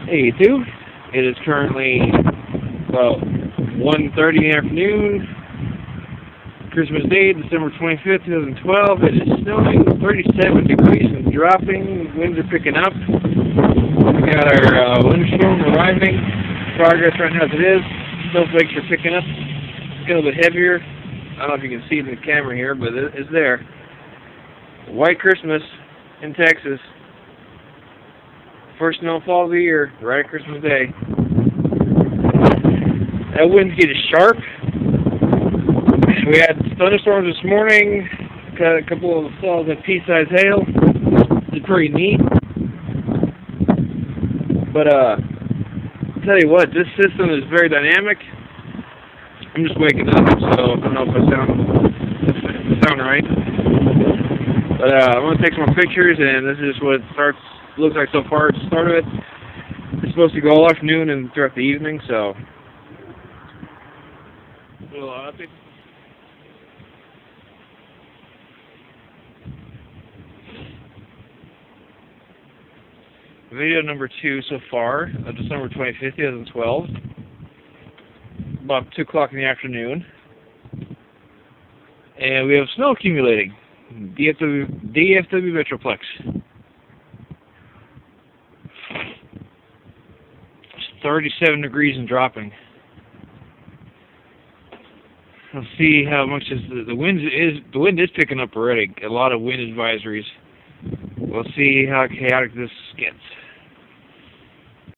Hey, YouTube. It is currently about 1:30 in the afternoon, Christmas Day, December 25th, 2012. It is snowing, 37 degrees and dropping. Winds are picking up. We got our windstorm arriving. Progress right now as it is. Snowflakes are picking up. It's getting a little bit heavier. I don't know if you can see it in the camera here, but it's there. White Christmas in Texas. First snowfall of the year, right at Christmas Day. That wind's getting sharp. We had thunderstorms this morning. Got a couple of falls of pea-sized hail. It's pretty neat. But I'll tell you what, this system is very dynamic. I'm just waking up, so I don't know if I sound right. But I'm gonna take some more pictures, and this is what it looks like so far. It's the start of it. It's supposed to go all afternoon and throughout the evening, so. Video number 2 so far, December 25th, 2012. About 2 o'clock in the afternoon. And we have snow accumulating. DFW Metroplex. It's 37 degrees and dropping. Let's see how much the wind is picking up already. A lot of wind advisories. We'll see how chaotic this gets.